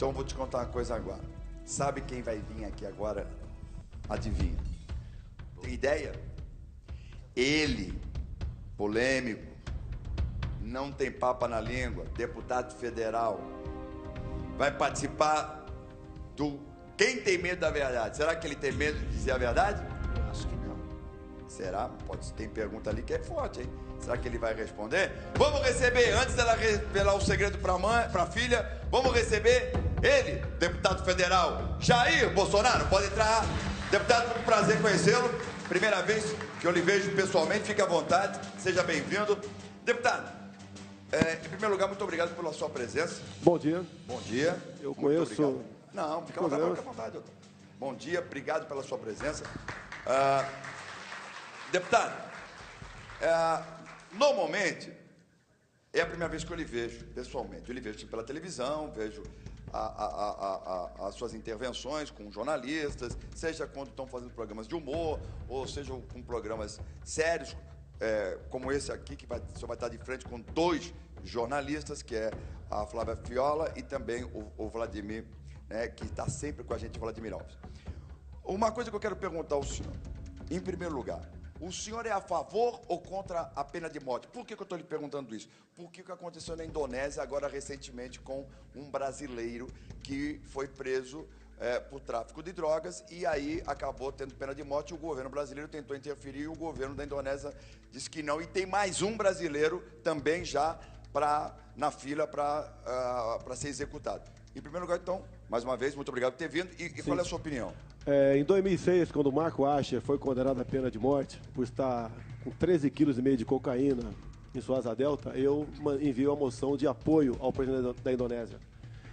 Então eu vou te contar uma coisa agora. Sabe quem vai vir aqui agora? Adivinha? Tem ideia? Ele, polêmico, não tem papa na língua, deputado federal, vai participar do Quem Tem Medo da Verdade. Será que ele tem medo de dizer a verdade? Acho que não. Será? Pode, tem pergunta ali que é forte, hein? Será que ele vai responder? Vamos receber, antes dela revelar o segredo para a mãe, para a filha, vamos receber ele, deputado federal Jair Bolsonaro. Pode entrar, deputado, muito prazer conhecê-lo. Primeira vez que eu lhe vejo pessoalmente, fique à vontade, seja bem-vindo. Deputado, em primeiro lugar, muito obrigado pela sua presença. Bom dia. Bom dia. Eu conheço... Não, fica à vontade, doutor. Bom dia, obrigado pela sua presença. Deputado, normalmente, é a primeira vez que eu lhe vejo pessoalmente. Eu lhe vejo pela televisão, vejo as suas intervenções com jornalistas, seja quando estão fazendo programas de humor, ou seja com programas sérios, como esse aqui, que o senhor vai estar de frente com dois jornalistas, que é a Flávia Fiola e também o Vladimir, né, que está sempre com a gente, Vladimir Alves. Uma coisa que eu quero perguntar ao senhor, em primeiro lugar, o senhor é a favor ou contra a pena de morte? Por que eu estou lhe perguntando isso? Porque o que aconteceu na Indonésia agora recentemente com um brasileiro que foi preso por tráfico de drogas e aí acabou tendo pena de morte. O governo brasileiro tentou interferir e o governo da Indonésia disse que não. E tem mais um brasileiro também já na fila para ser executado. Em primeiro lugar, então, mais uma vez, muito obrigado por ter vindo. E qual é a sua opinião? Em 2006, quando o Marco Asher foi condenado à pena de morte por estar com 13,5 kg de cocaína em sua asa delta, eu enviei uma moção de apoio ao presidente da Indonésia,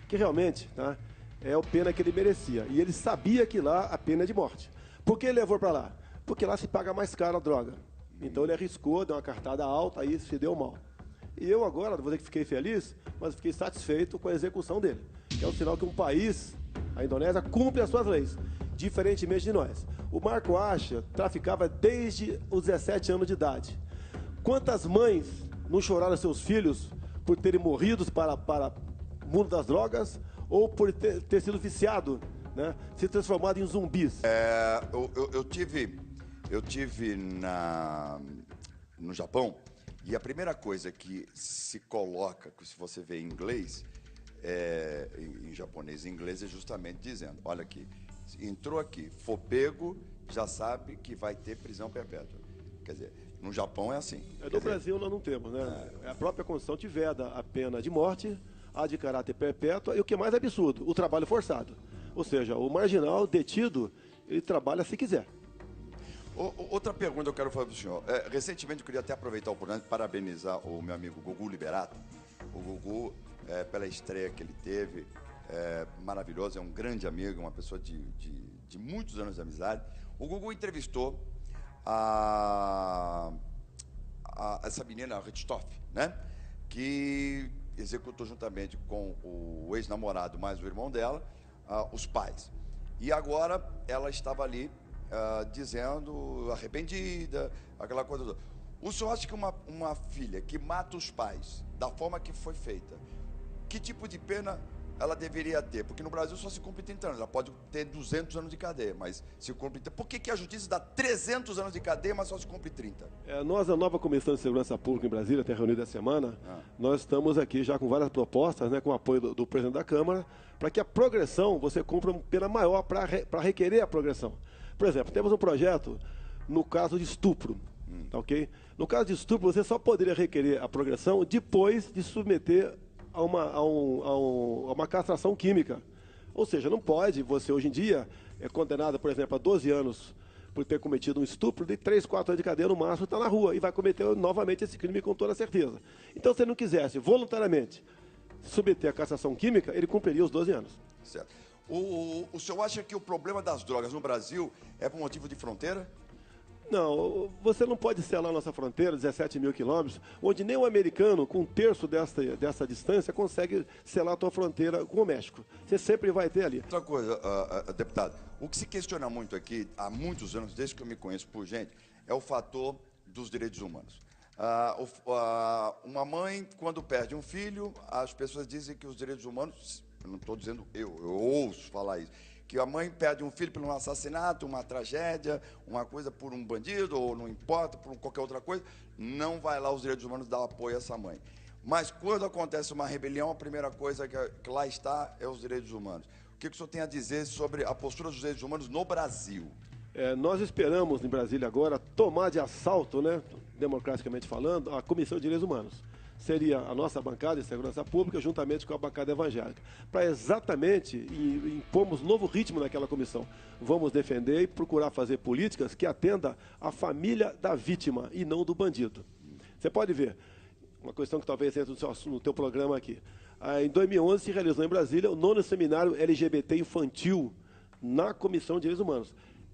que realmente, tá, é a pena que ele merecia. E ele sabia que lá a pena é de morte. Por que ele levou para lá? Porque lá se paga mais caro a droga. Então ele arriscou, deu uma cartada alta, aí se deu mal. E eu agora, não vou dizer que fiquei feliz, mas fiquei satisfeito com a execução dele. Que é um sinal que um país, a Indonésia, cumpre as suas leis, diferentemente de nós. O Marco Asher traficava desde os 17 anos de idade. Quantas mães não choraram seus filhos por terem morrido para o mundo das drogas ou por ter sido viciado, né, se transformado em zumbis? Eu tive no Japão e a primeira coisa que se coloca, se você vê em inglês, em japonês e inglês, é justamente dizendo, olha aqui, entrou aqui, for pego, já sabe que vai ter prisão perpétua. Quer dizer, no Japão é assim. No Brasil nós não temos, né? A própria Constituição te veda a pena de morte, a de caráter perpétuo, e o que é mais absurdo, o trabalho forçado. Ou seja, o marginal detido, ele trabalha se quiser. Outra pergunta eu quero fazer para o senhor. Recentemente eu queria até aproveitar a oportunidade de parabenizar o meu amigo Gugu Liberato. O Gugu, pela estreia que ele teve, maravilhoso, é um grande amigo, uma pessoa de muitos anos de amizade. O Gugu entrevistou essa menina, a Richthofen, né? Que executou juntamente com o ex-namorado mais o irmão dela, os pais. E agora ela estava ali dizendo, arrependida, aquela coisa toda. O senhor acha que uma filha que mata os pais da forma que foi feita, que tipo de pena ela deveria ter? Porque no Brasil só se cumpre 30 anos, ela pode ter 200 anos de cadeia, mas se cumpre... Por que a justiça dá 300 anos de cadeia, mas só se cumpre 30? Nós, a nova Comissão de Segurança Pública em Brasília, até reunida essa semana, nós estamos aqui já com várias propostas, né, com o apoio do presidente da Câmara, para que a progressão, você cumpra uma pena maior para requerer a progressão. Por exemplo, temos um projeto no caso de estupro, tá, ok? No caso de estupro, você só poderia requerer a progressão depois de submeter a uma castração química. Ou seja, não pode, você hoje em dia é condenado, por exemplo, a 12 anos por ter cometido um estupro, de 3, 4 anos de cadeia no máximo, está na rua e vai cometer novamente esse crime com toda certeza. Então, se ele não quisesse voluntariamente submeter a castração química, ele cumpriria os 12 anos. Certo. O senhor acha que o problema das drogas no Brasil é por motivo de fronteira? Não, você não pode selar a nossa fronteira, 17.000 quilômetros, onde nem um americano, com um terço dessa distância, consegue selar a tua fronteira com o México. Você sempre vai ter ali. Outra coisa, deputado, o que se questiona muito aqui, há muitos anos, desde que eu me conheço por gente, é o fator dos direitos humanos. Uma mãe, quando perde um filho, as pessoas dizem que os direitos humanos eu não estou dizendo eu ouço falar isso, que a mãe perde um filho por um assassinato, uma tragédia, uma coisa por um bandido, ou não importa, por qualquer outra coisa, não vai lá os direitos humanos dar apoio a essa mãe. Mas quando acontece uma rebelião, a primeira coisa que lá está é os direitos humanos. O que o senhor tem a dizer sobre a postura dos direitos humanos no Brasil? Nós esperamos em Brasília agora tomar de assalto, né, democraticamente falando, a Comissão de Direitos Humanos. Seria a nossa bancada de segurança pública, juntamente com a bancada evangélica, para exatamente impormos novo ritmo naquela comissão. Vamos defender e procurar fazer políticas que atendam à família da vítima e não do bandido. Você pode ver, uma questão que talvez entre no teu programa aqui. Em 2011 se realizou em Brasília o 9º seminário LGBT infantil na Comissão de Direitos Humanos.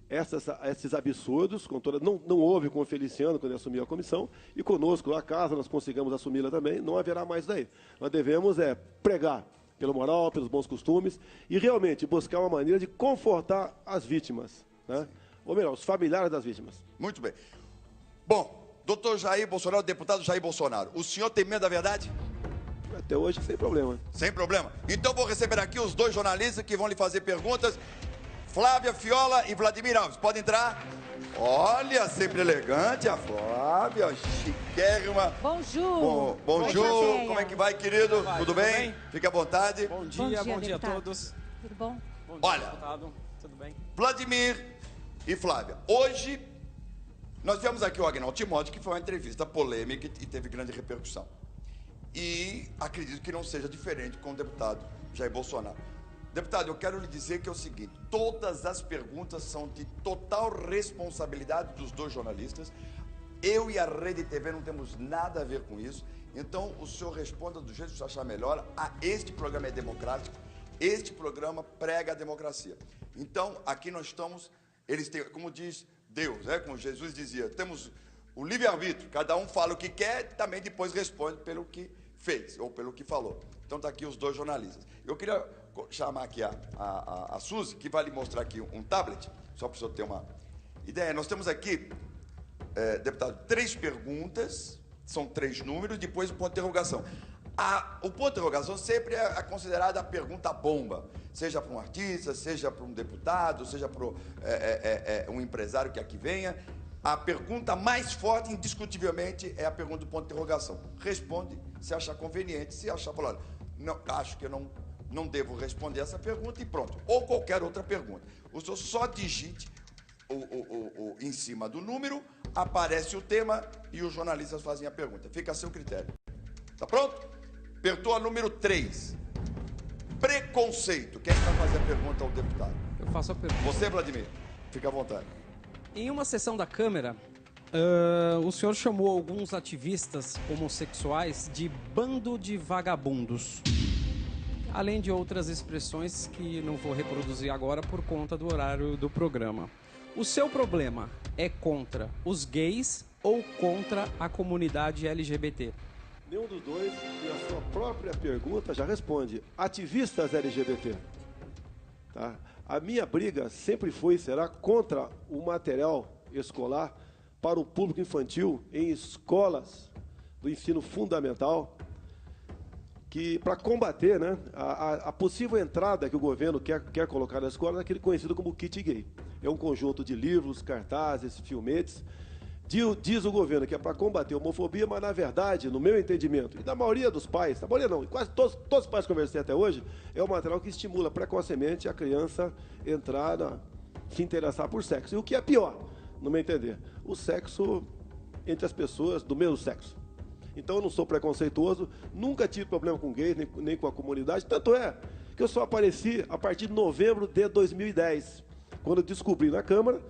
Esses absurdos, não houve com o Feliciano quando ele assumiu a comissão, e conosco, a casa, nós conseguimos assumi-la também, não haverá mais daí. Nós devemos pregar pela moral, pelos bons costumes, e realmente buscar uma maneira de confortar as vítimas, né? Ou melhor, os familiares das vítimas. Muito bem. Bom, doutor Jair Bolsonaro, deputado Jair Bolsonaro, o senhor tem medo da verdade? Até hoje, sem problema. Sem problema. Então vou receber aqui os dois jornalistas que vão lhe fazer perguntas. Flávia Fiola e Vladimir Alves. Pode entrar? Olha, sempre elegante a Flávia, chiquérrima. Bonjour. Bonjour. Como é que vai, querido? Tudo bem? Fique à vontade. Bom dia a todos. Tudo bom? Bom dia, Olha, deputado. Tudo bem? Vladimir e Flávia, hoje nós tivemos aqui o Agnaldo Timóteo, que foi uma entrevista polêmica e teve grande repercussão. E acredito que não seja diferente com o deputado Jair Bolsonaro. Deputado, eu quero lhe dizer que é o seguinte, todas as perguntas são de total responsabilidade dos dois jornalistas. Eu e a Rede TV não temos nada a ver com isso. Então, o senhor responda do jeito que o senhor achar melhor. Este programa é democrático, este programa prega a democracia. Então, aqui nós estamos, eles têm, como diz Deus, como Jesus dizia, temos o livre-arbítrio, cada um fala o que quer e também depois responde pelo que fez, ou pelo que falou. Então, está aqui os dois jornalistas. Eu queria chamar aqui a Suzy, que vai lhe mostrar aqui um tablet, só para o senhor ter uma ideia. Nós temos aqui, deputado, 3 perguntas, são 3 números, depois o ponto de interrogação. O ponto de interrogação sempre é considerada a pergunta bomba, seja para um artista, seja para um deputado, seja para um empresário que aqui venha. A pergunta mais forte, indiscutivelmente, é a pergunta do ponto de interrogação. Responde se achar conveniente, se achar, falar, olha, não, acho que eu não devo responder essa pergunta e pronto. Ou qualquer outra pergunta. O senhor só digite em cima do número, aparece o tema e os jornalistas fazem a pergunta. Fica a seu critério. Tá pronto? Pergunta número 3. Preconceito. Quem vai fazer a pergunta ao deputado? Eu faço a pergunta. Você, Vladimir. Fica à vontade. Em uma sessão da Câmara, o senhor chamou alguns ativistas homossexuais de bando de vagabundos. Além de outras expressões que não vou reproduzir agora por conta do horário do programa. O seu problema é contra os gays ou contra a comunidade LGBT? Nenhum dos dois, e a sua própria pergunta já responde. Ativistas LGBT. Tá? A minha briga sempre foi e será contra o material escolar para o público infantil em escolas do ensino fundamental, que para combater, né, a possível entrada que o governo quer colocar na escola naquele conhecido como kit gay. É um conjunto de livros, cartazes, filmetes. Diz o governo que é para combater a homofobia, mas na verdade, no meu entendimento, e da maioria dos pais, da maioria não, e quase todos os pais que conversei até hoje, é um material que estimula precocemente a criança se interessar por sexo. E o que é pior, no meu entender, o sexo entre as pessoas do mesmo sexo. Então eu não sou preconceituoso, nunca tive problema com gays, nem com a comunidade, tanto é que eu só apareci a partir de novembro de 2010, quando eu descobri na Câmara,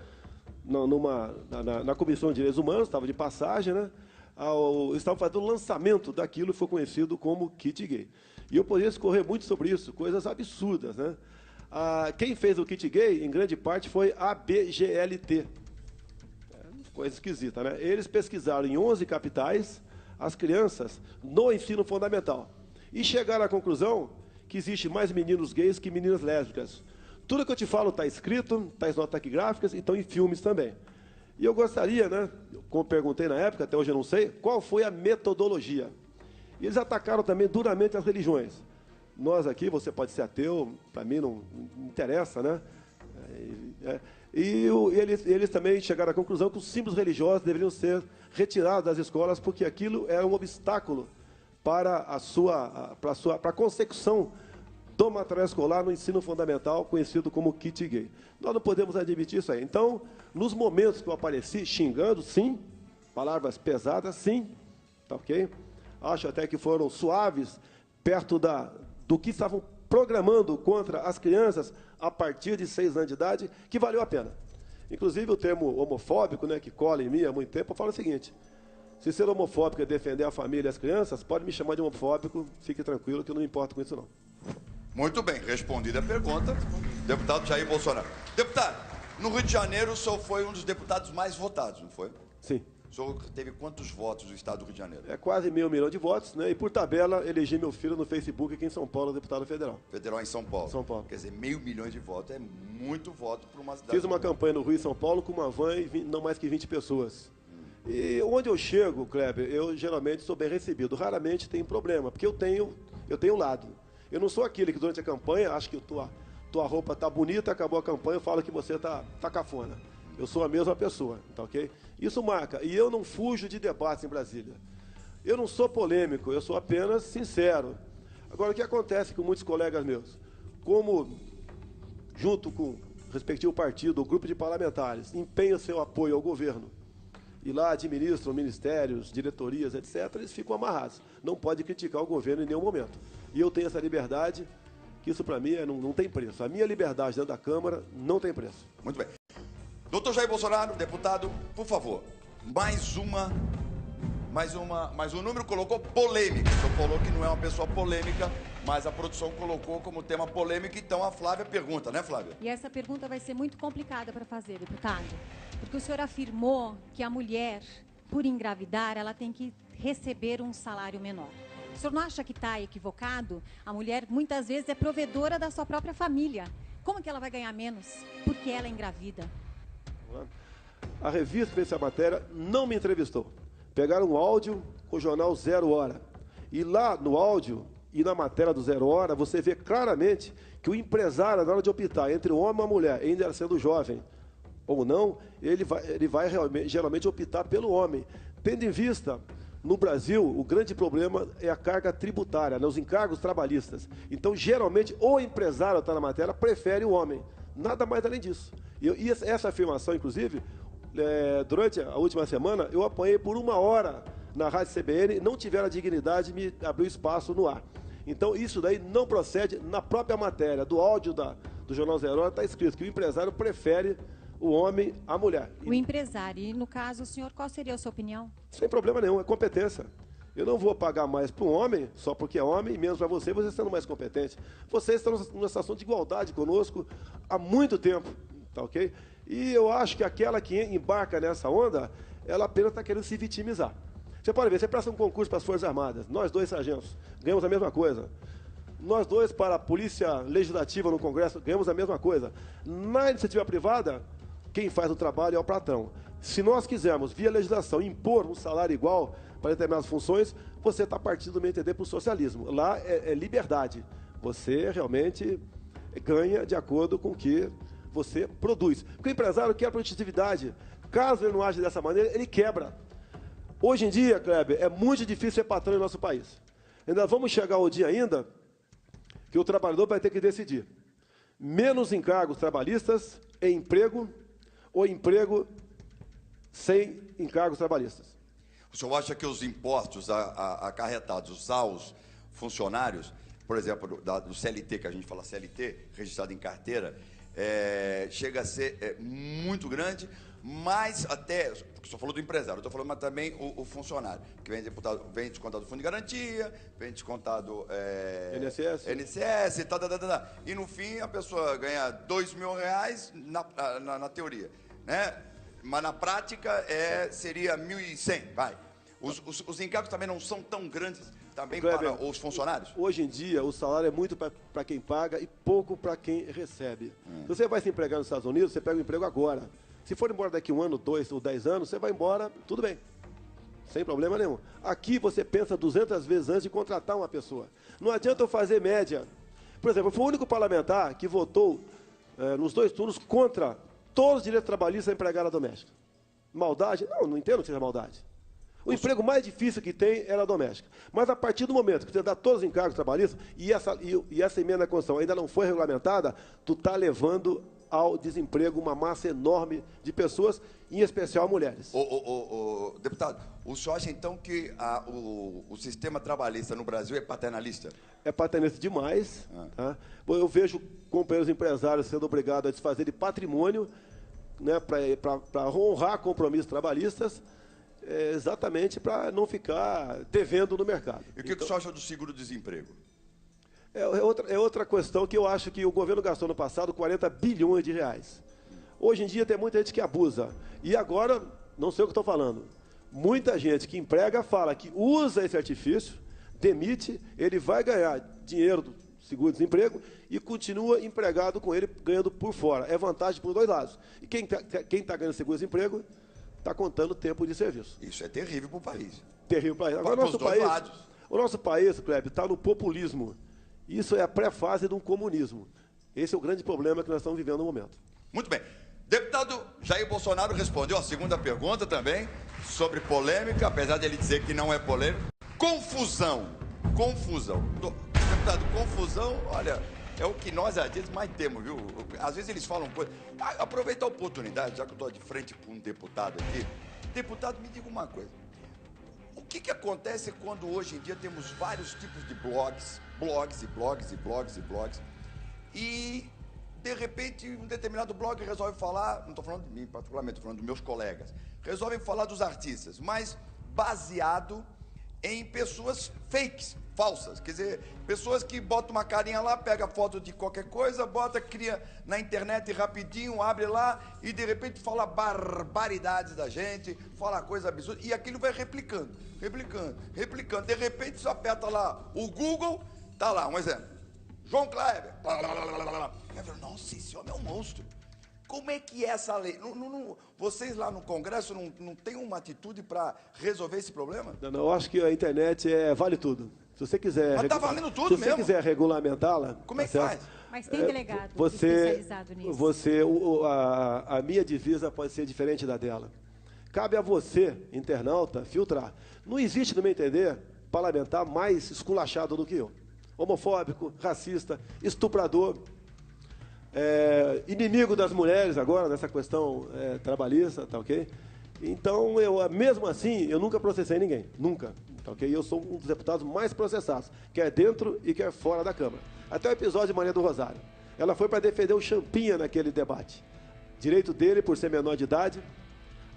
na Comissão de Direitos Humanos, estava de passagem, né? Estava fazendo o lançamento daquilo que foi conhecido como kit gay. E eu poderia escorrer muito sobre isso, coisas absurdas, né? Quem fez o kit gay, em grande parte, foi a BGLT. Coisa esquisita, né? Eles pesquisaram em 11 capitais as crianças no ensino fundamental e chegaram à conclusão que existe mais meninos gays que meninas lésbicas. Tudo que eu te falo está escrito, está em notas taquigráficas e estão em filmes também. E eu gostaria, né, como perguntei na época, até hoje eu não sei, qual foi a metodologia. E eles atacaram também duramente as religiões. Nós aqui, você pode ser ateu, para mim não interessa, né? Eles também chegaram à conclusão que os símbolos religiosos deveriam ser retirados das escolas, porque aquilo era um obstáculo para a consecução do material escolar no ensino fundamental, conhecido como kit gay. Nós não podemos admitir isso aí. Então, nos momentos que eu apareci xingando, sim, palavras pesadas, sim, tá ok? Acho até que foram suaves, perto do que estavam programando contra as crianças a partir de 6 anos de idade, que valeu a pena. Inclusive, o termo homofóbico, né, que cola em mim há muito tempo, eu falo o seguinte: se ser homofóbico é defender a família e as crianças, pode me chamar de homofóbico, fique tranquilo que eu não me importo com isso, não. Muito bem, respondida a pergunta, deputado Jair Bolsonaro. Deputado, no Rio de Janeiro, o senhor foi um dos deputados mais votados, não foi? Sim. O senhor teve quantos votos do estado do Rio de Janeiro? É quase 500 mil de votos, né? E por tabela, elegi meu filho no Facebook aqui em São Paulo, deputado federal. Federal em São Paulo. São Paulo. Quer dizer, 500 mil de votos é muito voto para uma cidade. Fiz uma campanha no Rio e São Paulo com uma van e não mais que 20 pessoas. E onde eu chego, Kleber, eu geralmente sou bem recebido. Raramente tem problema, porque eu tenho lado. Eu não sou aquele que durante a campanha acha que tua roupa tá bonita, acabou a campanha, eu falo que você tá cafona. Eu sou a mesma pessoa, tá ok? Isso marca. E eu não fujo de debates em Brasília. Eu não sou polêmico, eu sou apenas sincero. Agora, o que acontece com muitos colegas meus? Como, junto com o respectivo partido, o grupo de parlamentares, empenham seu apoio ao governo e lá administram ministérios, diretorias, etc., eles ficam amarrados. Não pode criticar o governo em nenhum momento. E eu tenho essa liberdade, que isso para mim não tem preço. A minha liberdade dentro da Câmara não tem preço. Muito bem. Doutor Jair Bolsonaro, deputado, por favor, mais um número colocou polêmica. O senhor falou que não é uma pessoa polêmica, mas a produção colocou como tema polêmica, então a Flávia pergunta, né, Flávia? E essa pergunta vai ser muito complicada para fazer, deputado, porque o senhor afirmou que a mulher, por engravidar, ela tem que receber um salário menor. O senhor não acha que está equivocado? A mulher, muitas vezes, é provedora da sua própria família. Como que ela vai ganhar menos? Porque ela é engravida. A revista que fez essa matéria não me entrevistou. Pegaram um áudio com o jornal 0 Hora. E lá no áudio e na matéria do 0 Hora, você vê claramente que o empresário, na hora de optar entre o homem e a mulher, ainda sendo jovem ou não, ele vai geralmente optar pelo homem. Tendo em vista, no Brasil, o grande problema é a carga tributária, né, os encargos trabalhistas. Então, geralmente, o empresário, está na matéria, prefere o homem. Nada mais além disso. E essa afirmação, inclusive, durante a última semana, eu apanhei por 1 hora na Rádio CBN, não tiveram a dignidade de me abrir espaço no ar. Então, isso daí não procede. Na própria matéria do áudio do Jornal 0 Hora está escrito que o empresário prefere o homem à mulher. O empresário. E, no caso, o senhor, qual seria a sua opinião? Sem problema nenhum, é competência. Eu não vou pagar mais para um homem, só porque é homem, e menos para você sendo mais competente. Vocês estão numa situação de igualdade conosco há muito tempo, tá ok? E eu acho que aquela que embarca nessa onda, ela apenas está querendo se vitimizar. Você pode ver, você presta um concurso para as Forças Armadas, nós 2 sargentos, ganhamos a mesma coisa. Nós 2 para a Polícia Legislativa no Congresso, ganhamos a mesma coisa. Na iniciativa privada, quem faz o trabalho é o patrão. Se nós quisermos, via legislação, impor um salário igual para determinadas funções, você está partindo do meu entender para o socialismo. Lá é liberdade. Você realmente ganha de acordo com o que você produz. Porque o empresário quer produtividade. Caso ele não age dessa maneira, ele quebra. Hoje em dia, Kleber, é muito difícil ser patrão no nosso país. Ainda vamos chegar ao dia ainda que o trabalhador vai ter que decidir. Menos encargos trabalhistas em emprego ou emprego sem encargos trabalhistas. O senhor acha que os impostos acarretados aos funcionários, por exemplo, do CLT, que a gente fala CLT, registrado em carteira, chega a ser muito grande, mas até, porque o senhor falou do empresário, eu estou falando mas também o funcionário, que vem descontado do fundo de garantia, vem descontado INSS, e no fim a pessoa ganha R$2.000 na teoria, né? Mas na prática seria 1.100, vai. Os encargos também não são tão grandes também, Kleber, para os funcionários? Hoje em dia, o salário é muito para quem paga e pouco para quem recebe. Se você vai se empregar nos Estados Unidos, você pega o emprego agora. Se for embora daqui 1 ano, 2 ou 10 anos, você vai embora, tudo bem. sem problema nenhum. Aqui você pensa 200 vezes antes de contratar uma pessoa. Não adianta eu fazer média. Por exemplo, eu fui o único parlamentar que votou nos 2 turnos contra todos os direitos trabalhistas da empregada doméstica. Maldade? Não, não entendo que seja maldade. O emprego mais difícil que tem era a doméstica. Mas a partir do momento que você dá todos os encargos trabalhistas e essa emenda à Constituição ainda não foi regulamentada, tu está levando ao desemprego uma massa enorme de pessoas, em especial mulheres. Deputado, o senhor acha então que o sistema trabalhista no Brasil é paternalista? É paternalista demais. Tá? Eu vejo companheiros empresários sendo obrigados a desfazer de patrimônio, né, para honrar compromissos trabalhistas, exatamente para não ficar devendo no mercado. E o que o senhor acha do seguro-desemprego? É outra questão que eu acho que o governo gastou no passado 40 bilhões de reais. Hoje em dia tem muita gente que abusa. E agora, não sei o que estou falando, muita gente que emprega fala que usa esse artifício, demite, ele vai ganhar dinheiro do seguro-desemprego e continua empregado com ele, ganhando por fora. É vantagem por 2 lados. E quem tá ganhando seguro-desemprego está contando tempo de serviço. Isso é terrível para o país. Terrível para o país. Agora, o nosso país, Kleber, está no populismo. Isso é a pré-fase de um comunismo. Esse é o grande problema que nós estamos vivendo no momento. Muito bem. Deputado Jair Bolsonaro respondeu a segunda pergunta também, sobre polêmica, apesar de ele dizer que não é polêmica. Confusão. Deputado, confusão, olha, é o que nós artistas mais temos, viu? Às vezes eles falam coisas. Aproveita a oportunidade, já que eu estou de frente com um deputado aqui. Deputado, me diga uma coisa. O que acontece quando hoje em dia temos vários tipos de blogs, e de repente um determinado blog resolve falar, não estou falando de mim particularmente, estou falando dos meus colegas, resolvem falar dos artistas, mas baseado em pessoas fakes, falsas, quer dizer, pessoas que botam uma carinha lá, pega foto de qualquer coisa, cria na internet rapidinho, abre lá e de repente fala barbaridades da gente, fala coisa absurda e aquilo vai replicando. De repente você aperta lá o Google, tá lá, um exemplo, João Kleber, nossa, esse homem é um monstro. Como é que é essa lei? Vocês lá no Congresso não têm uma atitude para resolver esse problema? Não, eu acho que a internet vale tudo. Se você quiser... Mas está valendo tudo mesmo. Se você quiser regulamentá-la... Como é que faz? Mas tem delegado especializado nisso. A minha divisa pode ser diferente da dela. Cabe a você, internauta, filtrar. Não existe, no meu entender, parlamentar mais esculachado do que eu. Homofóbico, racista, estuprador, inimigo das mulheres agora, nessa questão trabalhista, tá ok? Então, mesmo assim, eu nunca processei ninguém, nunca, tá ok? Eu sou um dos deputados mais processados, quer dentro e quer fora da Câmara. Até o episódio de Maria do Rosário. Ela foi para defender o Champinha naquele debate. Direito dele, por ser menor de idade,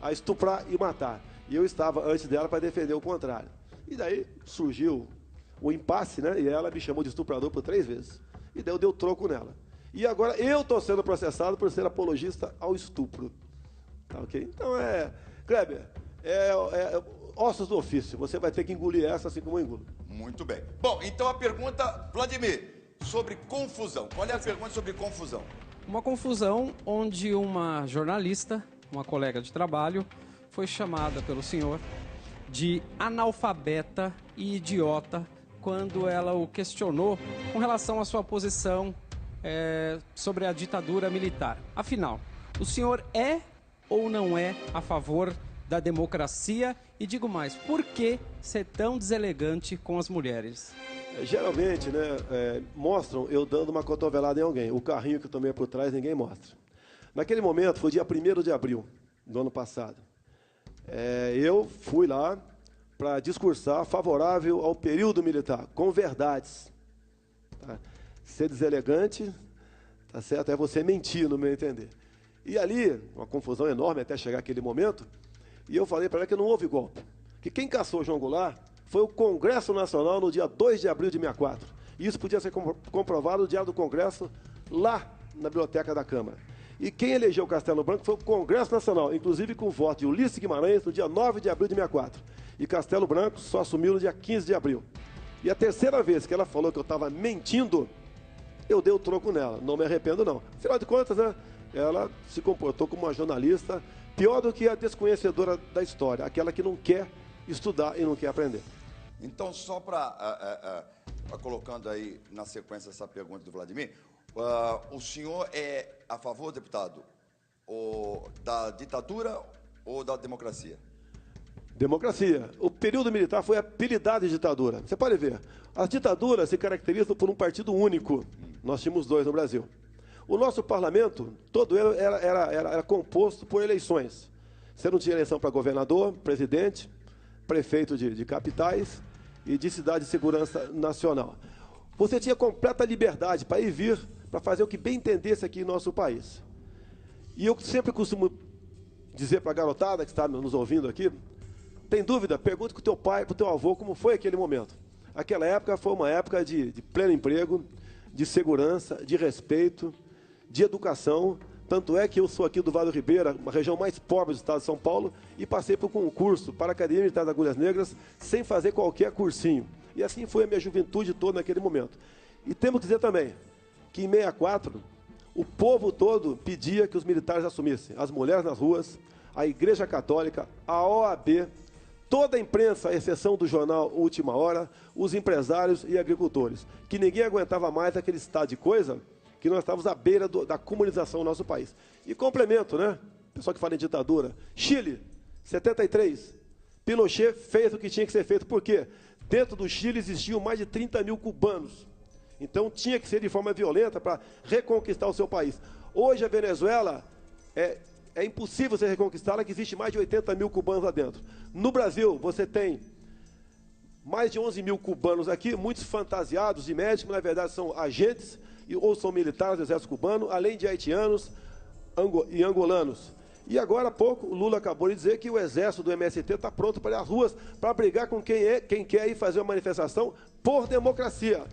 a estuprar e matar. E eu estava antes dela para defender o contrário. E daí surgiu o impasse, né? E ela me chamou de estuprador por 3 vezes. E daí eu dei o troco nela. E agora eu estou sendo processado por ser apologista ao estupro. Tá ok? Então Kleber, ossos do ofício. Você vai ter que engolir essa assim como eu engulo. Muito bem. Bom, então a pergunta, Vladimir, sobre confusão. Qual é a pergunta sobre confusão? Uma confusão onde uma jornalista, uma colega de trabalho, foi chamada pelo senhor de analfabeta e idiota quando ela o questionou com relação à sua posição sobre a ditadura militar. Afinal, o senhor é ou não é a favor da democracia? E digo mais, por que ser tão deselegante com as mulheres? Geralmente, né, mostram eu dando uma cotovelada em alguém. O carrinho que eu tomei por trás, ninguém mostra. Naquele momento, foi dia 1º de abril do ano passado. Eu fui lá para discursar favorável ao período militar, com verdades. Tá? Ser deselegante, tá certo? É você mentir, no meu entender. E ali, uma confusão enorme até chegar aquele momento, e eu falei para ela que não houve golpe. Que quem caçou João Goulart foi o Congresso Nacional no dia 2 de abril de 64. E isso podia ser comprovado no Diário do Congresso, lá na Biblioteca da Câmara. E quem elegeu Castelo Branco foi o Congresso Nacional, inclusive com o voto de Ulisses Guimarães no dia 9 de abril de 64. E Castelo Branco só assumiu no dia 15 de abril. E a terceira vez que ela falou que eu estava mentindo, eu dei o troco nela. Não me arrependo, não. Afinal de contas, né, ela se comportou como uma jornalista pior do que a desconhecedora da história, aquela que não quer estudar e não quer aprender. Então, só para colocando aí na sequência essa pergunta do Vladimir, o senhor é a favor, deputado, da ditadura ou da democracia? Democracia. O período militar foi apelidado de ditadura. Você pode ver, as ditaduras se caracterizam por um partido único. Nós tínhamos 2 no Brasil. O nosso parlamento, todo ele era composto por eleições. Você não tinha eleição para governador, presidente, prefeito de capitais e de cidade de segurança nacional. Você tinha completa liberdade para ir e vir, para fazer o que bem entendesse aqui em nosso país. E eu sempre costumo dizer para a garotada que está nos ouvindo aqui, tem dúvida? Pergunta com o teu pai, para o teu avô, como foi aquele momento. Aquela época foi uma época de pleno emprego, de segurança, de respeito, de educação. Tanto é que eu sou aqui do Vale do Ribeira, uma região mais pobre do estado de São Paulo, e passei por concurso para a Academia Militar das Agulhas Negras sem fazer qualquer cursinho. E assim foi a minha juventude toda naquele momento. E temos que dizer também que em 64, o povo todo pedia que os militares assumissem. As mulheres nas ruas, a Igreja Católica, a OAB, toda a imprensa, à exceção do jornal Última Hora, os empresários e agricultores, que ninguém aguentava mais aquele estado de coisa, que nós estávamos à beira da comunização no nosso país. E complemento, né? Pessoal que fala em ditadura. Chile, 73. Pinochet fez o que tinha que ser feito. Por quê? Dentro do Chile existiam mais de 30 mil cubanos. Então tinha que ser de forma violenta para reconquistar o seu país. Hoje a Venezuela é impossível você reconquistá-la, que existe mais de 80 mil cubanos lá dentro. No Brasil, você tem mais de 11 mil cubanos aqui, muitos fantasiados de médicos, na verdade são agentes ou são militares do exército cubano, além de haitianos e angolanos. E agora há pouco, o Lula acabou de dizer que o exército do MST está pronto para ir às ruas para brigar com quem quer ir fazer uma manifestação por democracia.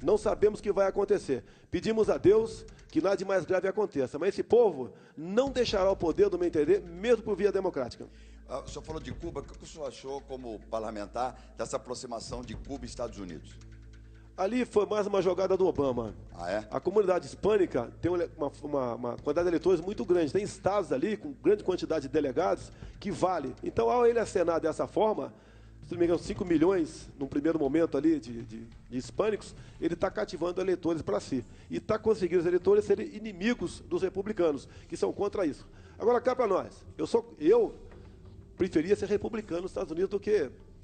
Não sabemos o que vai acontecer. Pedimos a Deus que nada de mais grave aconteça, mas esse povo não deixará o poder, do meu entender, mesmo por via democrática. O senhor falou de Cuba, o que o senhor achou como parlamentar dessa aproximação de Cuba e Estados Unidos? Ali foi mais uma jogada do Obama. Ah, é? A comunidade hispânica tem uma quantidade de eleitores muito grande. Tem estados ali com grande quantidade de delegados que vale. Então, ao ele acenar dessa forma, se não me engano, 5 milhões, num primeiro momento ali, de hispânicos, ele está cativando eleitores para si. E está conseguindo os eleitores serem inimigos dos republicanos, que são contra isso. Agora, cá para nós. Eu preferia ser republicano nos Estados Unidos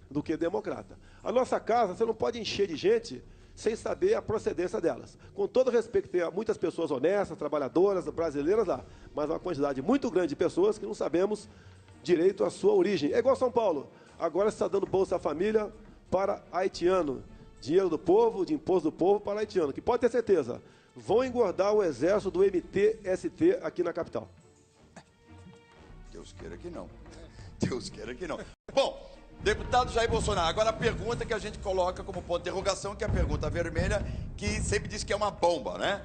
do que democrata. A nossa casa, você não pode encher de gente sem saber a procedência delas. Com todo respeito, tem muitas pessoas honestas, trabalhadoras, brasileiras lá, mas uma quantidade muito grande de pessoas que não sabemos direito à sua origem. É igual São Paulo. Agora está dando Bolsa Família para haitiano. Dinheiro do povo, de imposto do povo para haitiano. Que pode ter certeza, vão engordar o exército do MTST aqui na capital. Deus queira que não. Deus queira que não. Bom, deputado Jair Bolsonaro, agora a pergunta que a gente coloca como ponto de interrogação, que é a pergunta vermelha, que sempre diz que é uma bomba, né?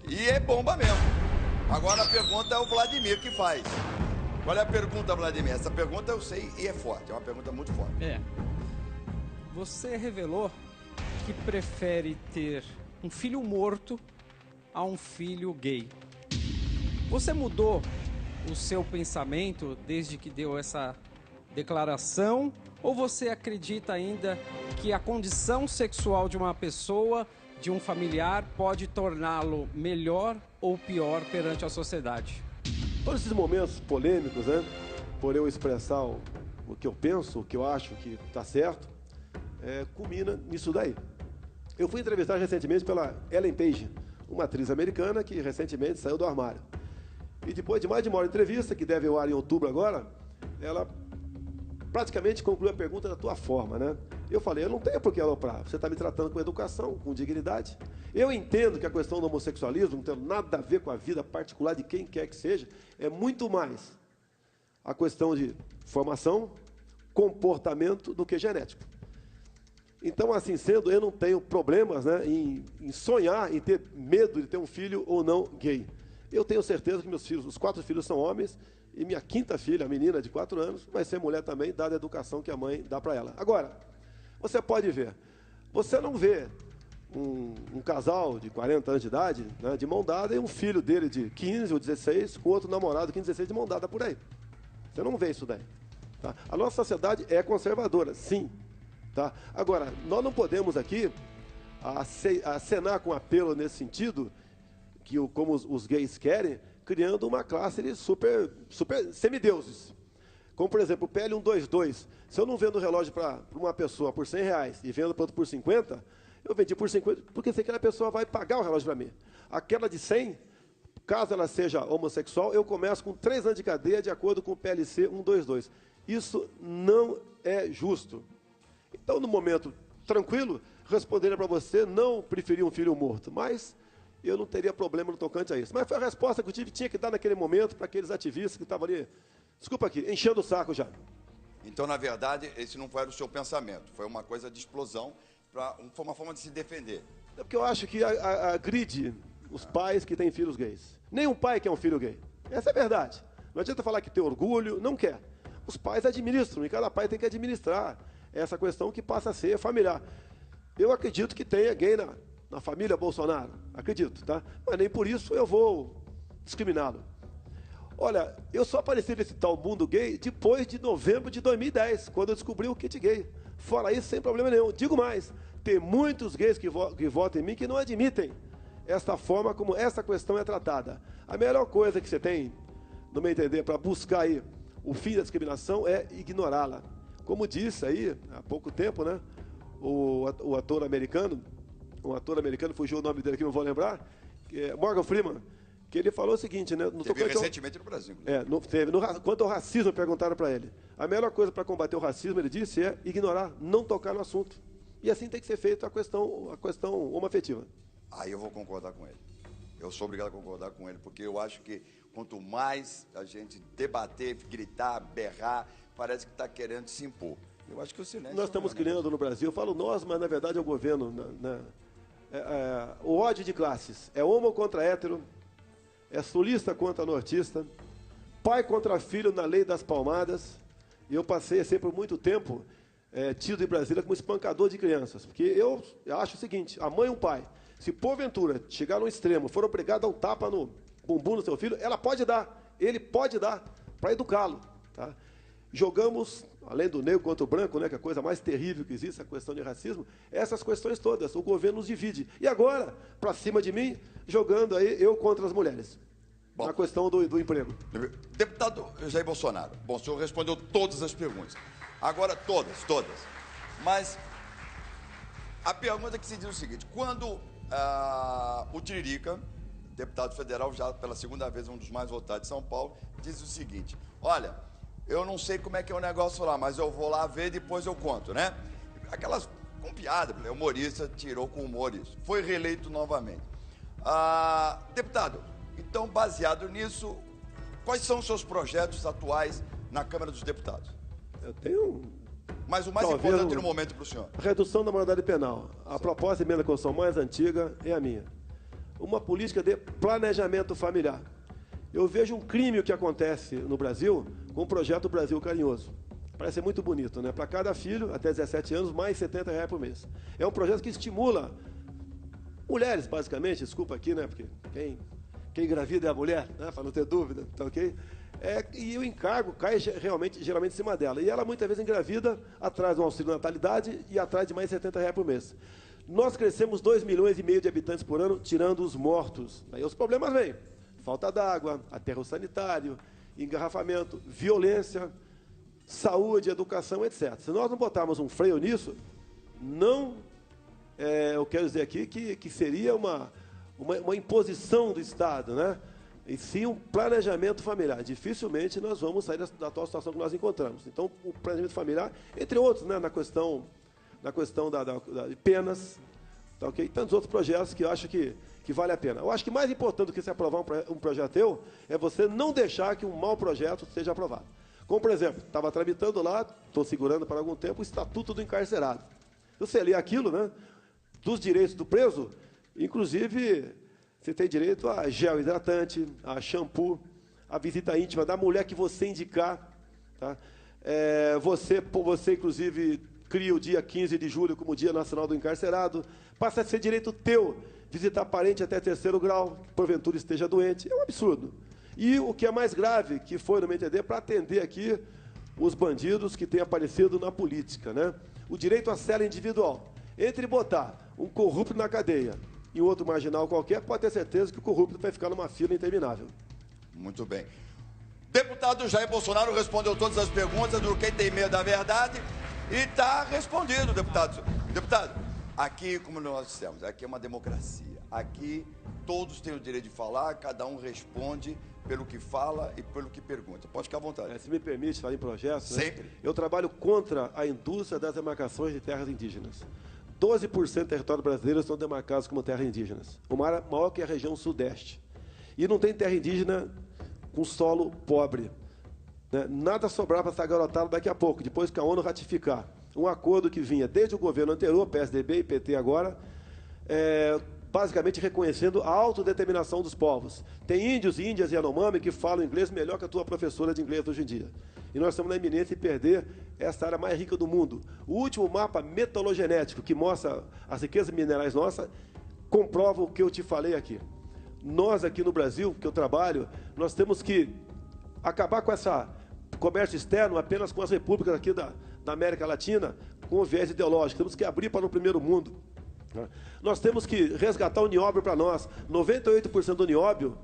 E é bomba mesmo. Agora a pergunta é o Vladimir que faz. Qual é a pergunta, Vladimir? Essa pergunta eu sei e é forte, é uma pergunta muito forte. Você revelou que prefere ter um filho morto a um filho gay. Você mudou o seu pensamento desde que deu essa declaração? Ou você acredita ainda que a condição sexual de uma pessoa, de um familiar, pode torná-lo melhor ou pior perante a sociedade? Todos esses momentos polêmicos, né, por eu expressar o que eu penso, o que eu acho que está certo, culmina nisso daí. Eu fui entrevistado recentemente pela Ellen Page, uma atriz americana que recentemente saiu do armário. E depois de mais de uma hora de entrevista, que deve ao ar em outubro agora, ela praticamente concluiu a pergunta da tua forma, né? Eu falei, eu não tenho por que aloprar, você está me tratando com educação, com dignidade. Eu entendo que a questão do homossexualismo não tem nada a ver com a vida particular de quem quer que seja, é muito mais a questão de formação, comportamento do que genético. Então, assim sendo, eu não tenho problemas, né, em sonhar, em ter medo de ter um filho ou não gay. Eu tenho certeza que meus filhos, os 4 filhos são homens, e minha 5ª filha, a menina de 4 anos, vai ser mulher também, dada a educação que a mãe dá para ela. Agora, você pode ver, você não vê um casal de 40 anos de idade, né, de mão dada, e um filho dele de 15 ou 16 com outro namorado de 15, 16 de mão dada por aí. Você não vê isso daí. Tá? A nossa sociedade é conservadora, sim. Tá? Agora, nós não podemos aqui acenar com apelo nesse sentido, como os gays querem, criando uma classe de super semideuses. Como, por exemplo, o PL 122. Se eu não vendo o relógio para uma pessoa por R$100 e vendo para outro por 50, eu vendi por 50 porque sei que aquela pessoa vai pagar o relógio para mim. Aquela de 100, caso ela seja homossexual, eu começo com 3 anos de cadeia de acordo com o PLC 122. Isso não é justo. Então, no momento tranquilo, responderia para você não preferir um filho morto, mas eu não teria problema no tocante a isso. Mas foi a resposta que eu tinha que dar naquele momento para aqueles ativistas que estavam ali, desculpa aqui, enchendo o saco já. Então, na verdade, esse não foi o seu pensamento, foi uma coisa de explosão, foi uma forma de se defender. É porque eu acho que agride os pais que têm filhos gays. Nenhum pai quer um filho gay. Essa é a verdade. Não adianta falar que tem orgulho, não quer. Os pais administram, e cada pai tem que administrar essa questão que passa a ser familiar. Eu acredito que tenha gay na família Bolsonaro, acredito, tá? Mas nem por isso eu vou discriminá-lo. Olha, eu só apareci nesse tal mundo gay depois de novembro de 2010, quando eu descobri o kit gay. Fora isso, sem problema nenhum. Digo mais, tem muitos gays que votam em mim que não admitem esta forma como essa questão é tratada. A melhor coisa que você tem, no meu entender, para buscar aí o fim da discriminação é ignorá-la. Como disse aí, há pouco tempo, né, o ator americano, fugiu o nome dele aqui, não vou lembrar, Morgan Freeman, que ele falou o seguinte, né? Teve recentemente no Brasil. Quanto ao racismo, perguntaram para ele. A melhor coisa para combater o racismo, ele disse, é ignorar, não tocar no assunto. E assim tem que ser feito a questão homoafetiva. Aí eu vou concordar com ele. Eu sou obrigado a concordar com ele, porque eu acho que quanto mais a gente debater, gritar, berrar, parece que está querendo se impor. Eu acho que o silêncio... Nós estamos criando no Brasil, eu falo nós, mas na verdade é o governo. O ódio de classes. É homo contra hétero, é sulista contra nortista, pai contra filho na lei das palmadas. E eu passei assim, por muito tempo tido em Brasília como espancador de crianças. Porque eu acho o seguinte, a mãe e o pai, se porventura chegar no extremo, for obrigado a dar um tapa no bumbum do seu filho, ela pode dar, ele pode dar, para educá-lo. Tá? Jogamos, além do negro contra o branco, né, que é a coisa mais terrível que existe, a questão de racismo, essas questões todas, o governo nos divide. E agora, para cima de mim, jogando aí eu contra as mulheres. Bom, na questão do emprego. Deputado Jair Bolsonaro, bom, o senhor respondeu todas as perguntas. Agora, todas. Mas a pergunta que se diz o seguinte, quando o Tiririca, deputado federal, já pela segunda vez um dos mais votados de São Paulo, diz o seguinte, olha, eu não sei como é que é o negócio lá, mas eu vou lá ver e depois eu conto, né? Aquelas com piada, o humorista tirou com humor isso. Foi reeleito novamente. Deputado, então, baseado nisso, quais são os seus projetos atuais na Câmara dos Deputados? Eu tenho... Mas o mais importante no momento para o senhor? Redução da maioridade penal. A proposta de emenda à Constituição mais antiga é a minha. Uma política de planejamento familiar. Eu vejo um crime que acontece no Brasil com o projeto Brasil Carinhoso. Parece muito bonito, né? Para cada filho, até 17 anos, mais R$70 por mês. É um projeto que estimula mulheres, basicamente, desculpa aqui, né? Porque quem engravida é a mulher, né? Para não ter dúvida, tá ok? E o encargo cai geralmente em cima dela. E ela muitas vezes engravida atrás do auxílio natalidade e atrás de mais R$70 por mês. Nós crescemos 2,5 milhões de habitantes por ano, tirando os mortos. Aí os problemas vêm. Falta d'água, aterro sanitário, engarrafamento, violência, saúde, educação, etc. Se nós não botarmos um freio nisso, eu quero dizer aqui que seria uma imposição do Estado, né? E sim um planejamento familiar. Dificilmente nós vamos sair da atual situação que nós encontramos. Então, o planejamento familiar, entre outros, né, na questão de penas, tá, okay? E tantos outros projetos que eu acho que vale a pena. Eu acho que mais importante do que se aprovar um projeto teu é você não deixar que um mau projeto seja aprovado. Como, por exemplo, estava tramitando lá, estou segurando para algum tempo, o Estatuto do Encarcerado. Você lê aquilo, né, dos direitos do preso, inclusive... Você tem direito a gel hidratante, a shampoo, a visita íntima da mulher que você indicar. Tá? Você, inclusive, cria o dia 15 de julho como Dia Nacional do Encarcerado. Passa a ser direito teu visitar parente até 3º grau, que porventura esteja doente. É um absurdo. E o que é mais grave, que foi, no meu entender, para atender aqui os bandidos que têm aparecido na política, né? O direito à cela individual. Entre botar um corrupto na cadeia e um outro marginal qualquer, pode ter certeza que o corrupto vai ficar numa fila interminável. Muito bem. Deputado Jair Bolsonaro respondeu todas as perguntas do Quem Tem Medo da Verdade e está respondido, deputado. Deputado, aqui, como nós dissemos, aqui é uma democracia. Aqui todos têm o direito de falar, cada um responde pelo que fala e pelo que pergunta. Pode ficar à vontade. Se me permite falar em projetos, sempre. Né? Eu trabalho contra a indústria das demarcações de terras indígenas. 12% do território brasileiro são demarcados como terras indígenas. Uma área maior que a região sudeste. E não tem terra indígena com solo pobre. Né? Nada sobrar para essa garotada daqui a pouco, depois que a ONU ratificar um acordo que vinha desde o governo anterior, PSDB e PT agora, basicamente reconhecendo a autodeterminação dos povos. Tem índios, índias e Yanomami que falam inglês melhor que a tua professora de inglês hoje em dia. E nós estamos na iminência de perder essa área mais rica do mundo. O último mapa metalogenético que mostra as riquezas minerais nossas comprova o que eu te falei aqui. Nós aqui no Brasil, que eu trabalho, nós temos que acabar com essa comércio externo apenas com as repúblicas aqui da América Latina, com o viés ideológico. Temos que abrir para o primeiro mundo. Nós temos que resgatar o nióbio para nós. 98% do nióbio,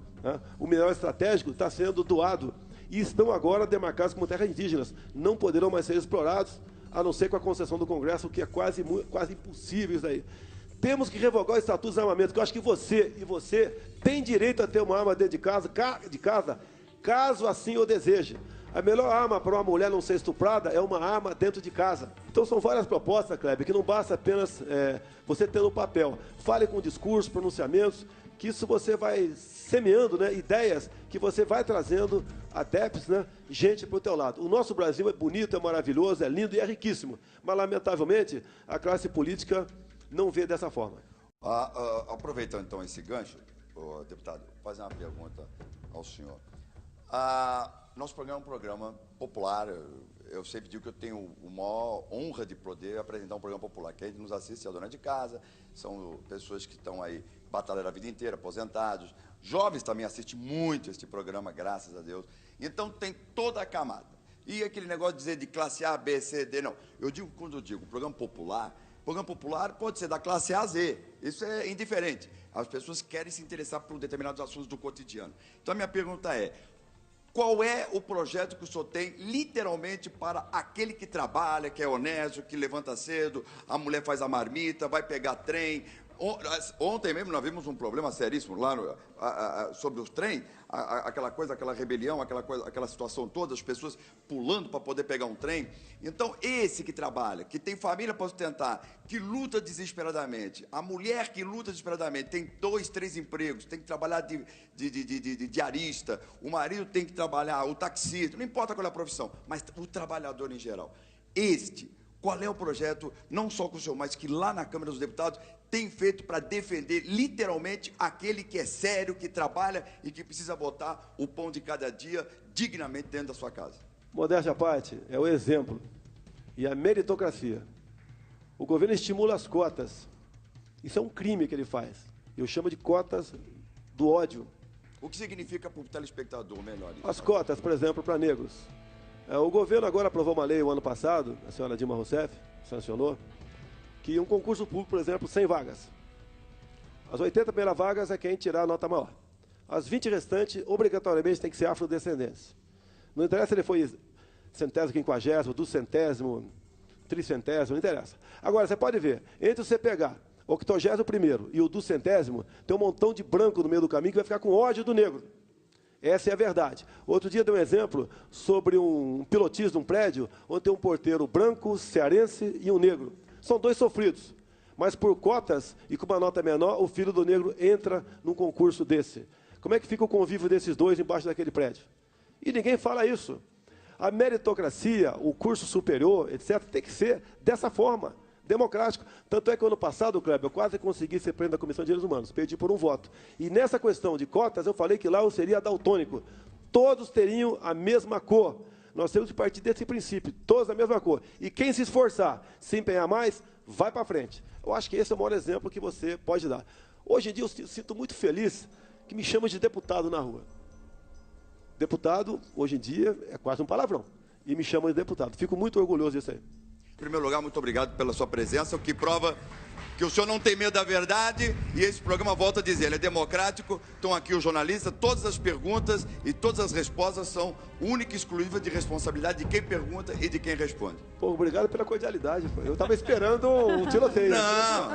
o mineral estratégico, está sendo doado e estão agora demarcados como terras indígenas. Não poderão mais ser explorados, a não ser com a concessão do Congresso, o que é quase impossível isso aí. Temos que revogar o Estatuto de Desarmamento, que eu acho que você tem direito a ter uma arma dentro de casa, caso assim o deseje. A melhor arma para uma mulher não ser estuprada é uma arma dentro de casa. Então são várias propostas, Kleber, que não basta apenas você ter no papel. Fale com discursos, pronunciamentos, que isso você vai semeando, né, ideias que você vai trazendo adeptos, né, gente para o teu lado. O nosso Brasil é bonito, é maravilhoso, é lindo e é riquíssimo. Mas, lamentavelmente, a classe política não vê dessa forma. Aproveitando, então, esse gancho, deputado, vou fazer uma pergunta ao senhor. Nosso programa é um programa popular. Eu sempre digo que eu tenho a maior honra de poder apresentar um programa popular. Quem nos assiste é a dona de casa, são pessoas que estão aí batalhando a vida inteira, aposentados. Jovens também assistem muito este programa, graças a Deus. Então, tem toda a camada. E aquele negócio de dizer de classe A, B, C, D, não. Quando eu digo programa popular pode ser da classe A a Z. Isso é indiferente. As pessoas querem se interessar por determinados assuntos do cotidiano. Então, a minha pergunta é: qual é o projeto que o senhor tem, literalmente, para aquele que trabalha, que é honesto, que levanta cedo, a mulher faz a marmita, vai pegar trem? Ontem mesmo nós vimos um problema seríssimo lá sobre o trem, aquela rebelião, aquela situação toda, as pessoas pulando para poder pegar um trem. Então, esse que trabalha, que tem família para sustentar, que luta desesperadamente, a mulher que luta desesperadamente, tem 2, 3 empregos, tem que trabalhar de diarista, o marido tem que trabalhar, o taxista, não importa qual é a profissão, mas o trabalhador em geral. Qual é o projeto, não só com o senhor, mas que lá na Câmara dos Deputados tem feito para defender literalmente aquele que é sério, que trabalha e que precisa botar o pão de cada dia dignamente dentro da sua casa? Modéstia à parte, é o exemplo e a meritocracia. O governo estimula as cotas. Isso é um crime que ele faz. Eu chamo de cotas do ódio. O que significa para o telespectador melhor isso? As cotas, por exemplo, para negros. O governo agora aprovou uma lei o ano passado, a senhora Dilma Rousseff sancionou, que um concurso público, por exemplo, 100 vagas. As 80 primeiras vagas é quem tirar a nota maior. As 20 restantes, obrigatoriamente, tem que ser afrodescendentes. Não interessa se ele foi centésimo, quinquagésimo, duzentésimo, tricentésimo, não interessa. Agora, você pode ver, entre você pegar o 81º e o duzentésimo, tem um montão de branco no meio do caminho que vai ficar com ódio do negro. Essa é a verdade. Outro dia dei um exemplo sobre um pilotismo de um prédio, onde tem um porteiro branco, cearense e um negro. São 2 sofridos, mas por cotas e com uma nota menor, o filho do negro entra num concurso desse. Como é que fica o convívio desses 2 embaixo daquele prédio? E ninguém fala isso. A meritocracia, o curso superior, etc., tem que ser dessa forma, democrático. Tanto é que, ano passado, Kleber, eu quase consegui ser presidente da Comissão de Direitos Humanos, perdi por um voto. E nessa questão de cotas, eu falei que lá eu seria daltônico. Todos teriam a mesma cor. Nós temos que partir desse princípio, todos a mesma cor. E quem se esforçar, se empenhar mais, vai para frente. Eu acho que esse é o maior exemplo que você pode dar. Hoje em dia, eu sinto muito feliz que me chamam de deputado na rua. Deputado, hoje em dia, é quase um palavrão. e me chamam de deputado. Fico muito orgulhoso disso aí. Em primeiro lugar, muito obrigado pela sua presença, o que prova que o senhor não tem medo da verdade, e esse programa, volta a dizer, ele é democrático, estão aqui os jornalistas, todas as perguntas e todas as respostas são única e exclusiva de responsabilidade de quem pergunta e de quem responde. Pô, obrigado pela cordialidade, pô. Eu estava esperando um tiroteio. Não,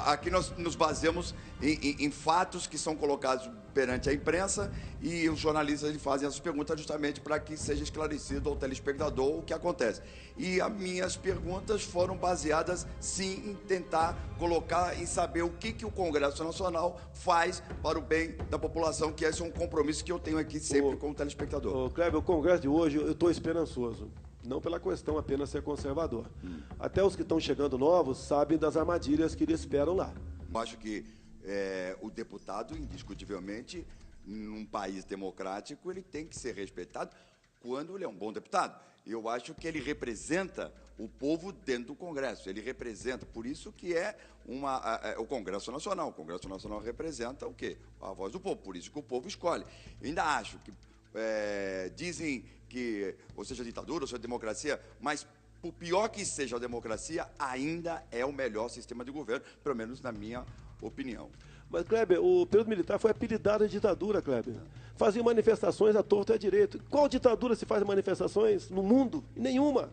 aqui nós nos baseamos em fatos que são colocados perante a imprensa e os jornalistas fazem essas perguntas justamente para que seja esclarecido ao telespectador o que acontece. E as minhas perguntas foram baseadas, sim, em tentar colocar e saber o que o Congresso Nacional faz para o bem da população, que esse é um compromisso que eu tenho aqui sempre com o telespectador. Ô, Kleber, o Congresso de hoje, eu estou esperançoso. Não pela questão apenas ser conservador. Até os que estão chegando novos sabem das armadilhas que eles esperam lá. Eu acho que o deputado, indiscutivelmente, num país democrático, ele tem que ser respeitado quando ele é um bom deputado. Eu acho que ele representa o povo dentro do Congresso. Ele representa, por isso que o Congresso Nacional. O Congresso Nacional representa o quê? A voz do povo, por isso que o povo escolhe. Eu ainda acho que dizem que, ou seja, ditadura, ou seja, democracia, mas por pior que seja a democracia, ainda é o melhor sistema de governo, pelo menos na minha opinião. Mas, Kleber, o período militar foi apelidado de ditadura, Kleber. Faziam manifestações à torta e à direito. Qual ditadura se faz manifestações no mundo? Nenhuma.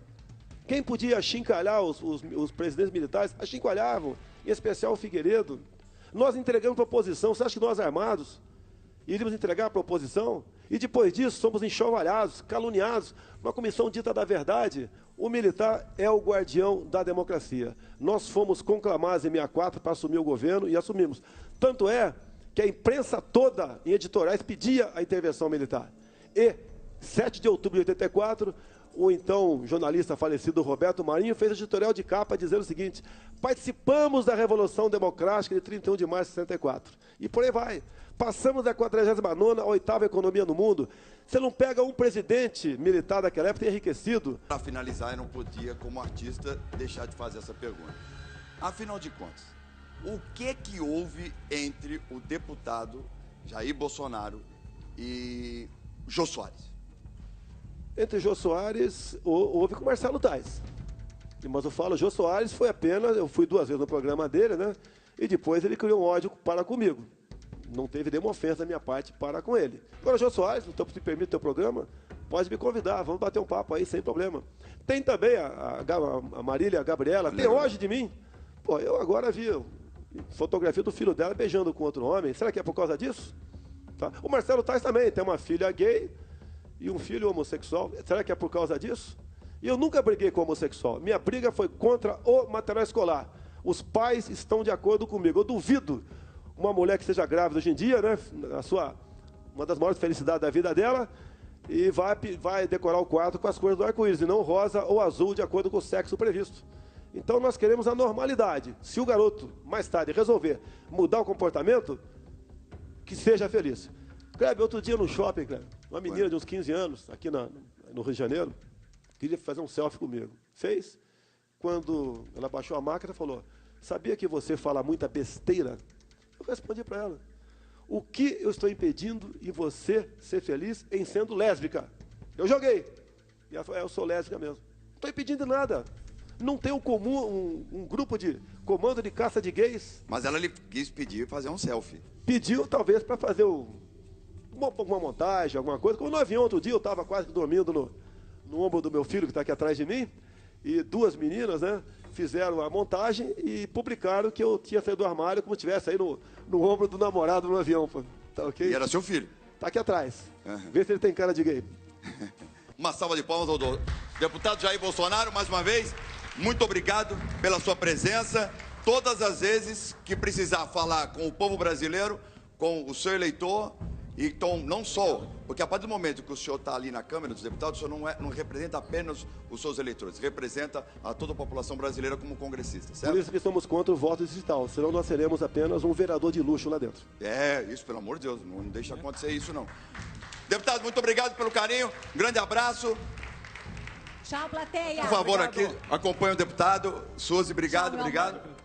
Quem podia achincalhar os presidentes militares, achincalhavam, em especial o Figueiredo. Nós entregamos para a oposição. Você acha que nós, armados, iríamos entregar para a oposição? E depois disso, somos enxovalhados, caluniados. Uma comissão dita da verdade. O militar é o guardião da democracia. Nós fomos conclamados em 64 para assumir o governo e assumimos. Tanto é que a imprensa toda, em editoriais, pedia a intervenção militar. E, 7 de outubro de 84, o então jornalista falecido Roberto Marinho fez editorial de capa dizendo o seguinte: participamos da Revolução Democrática de 31 de março de 64. E por aí vai. Passamos da 49ª, a 8ª economia no mundo. Você não pega um presidente militar daquela época enriquecido. Para finalizar, eu não podia, como artista, deixar de fazer essa pergunta. Afinal de contas, o que houve entre o deputado Jair Bolsonaro e Jô Soares? Entre Jô Soares, houve com Marcelo Tais. Mas eu falo, Jô Soares foi apenas, eu fui 2 vezes no programa dele, né? E depois ele criou um ódio para comigo. Não teve nenhuma ofensa da minha parte para com ele. Agora, Jô Soares, então, se permite o teu programa, pode me convidar, vamos bater um papo aí, sem problema. Tem também a Marília, a Gabriela, tem ódio de mim. Pô, eu agora vi fotografia do filho dela beijando com outro homem. Será que é por causa disso? Tá? O Marcelo Tais também tem uma filha gay e um filho homossexual. Será que é por causa disso? E eu nunca briguei com homossexual. Minha briga foi contra o material escolar. Os pais estão de acordo comigo. Eu duvido uma mulher que seja grávida hoje em dia, né, uma das maiores felicidades da vida dela, e vai decorar o quarto com as cores do arco-íris, e não rosa ou azul, de acordo com o sexo previsto. Então nós queremos a normalidade. Se o garoto, mais tarde, resolver mudar o comportamento, que seja feliz. Kleber, outro dia no shopping, Kleber, uma menina de uns 15 anos, aqui no Rio de Janeiro, queria fazer um selfie comigo. Fez. Quando ela baixou a máquina, falou: sabia que você fala muita besteira? Eu respondi para ela: o que eu estou impedindo em você ser feliz em sendo lésbica? Eu joguei. E ela falou: eu sou lésbica mesmo. Não estou impedindo nada. Não tem um grupo de comando de caça de gays. Mas ela lhe quis pedir fazer um selfie. Pediu, talvez, para fazer uma montagem, alguma coisa. Como no avião outro dia, eu estava quase dormindo no ombro do meu filho, que está aqui atrás de mim, e 2 meninas, né, fizeram a montagem e publicaram que eu tinha saído do armário como se estivesse aí no ombro do namorado no avião. Tá ok? E era seu filho. Tá aqui atrás. Vê se ele tem cara de gay. Uma salva de palmas ao deputado Jair Bolsonaro, mais uma vez. Muito obrigado pela sua presença. Todas as vezes que precisar falar com o povo brasileiro, com o seu eleitor, e então, não só, porque a partir do momento que o senhor está ali na Câmara dos Deputados, o senhor não representa apenas os seus eleitores, representa a toda a população brasileira como congressista, certo? Por isso que estamos contra o voto digital, senão nós seremos apenas um vereador de luxo lá dentro. Isso, pelo amor de Deus, não deixa acontecer isso, não. Deputado, muito obrigado pelo carinho, um grande abraço. Tchau, plateia. Por favor, Obrigado. aqui, acompanhe o deputado. Suzy, obrigado, Tchau, obrigado.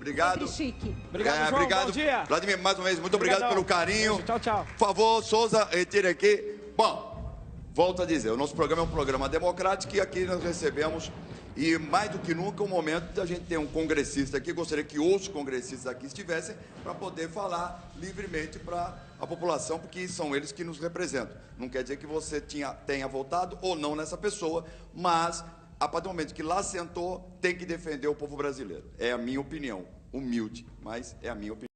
Sempre chique. Obrigado, João. Obrigado. Bom dia. Vladimir, mais uma vez, muito obrigado Obrigadão. pelo carinho. Beijo, tchau, tchau. Por favor, Souza, retire aqui. Bom, Volto a dizer, o nosso programa é um programa democrático e aqui nós recebemos, e mais do que nunca, o momento de a gente ter um congressista aqui, gostaria que outros congressistas aqui estivessem para poder falar livremente para a população, porque são eles que nos representam. Não quer dizer que você tenha votado ou não nessa pessoa, mas, a partir do momento que lá sentou, tem que defender o povo brasileiro. É a minha opinião, humilde, mas é a minha opinião.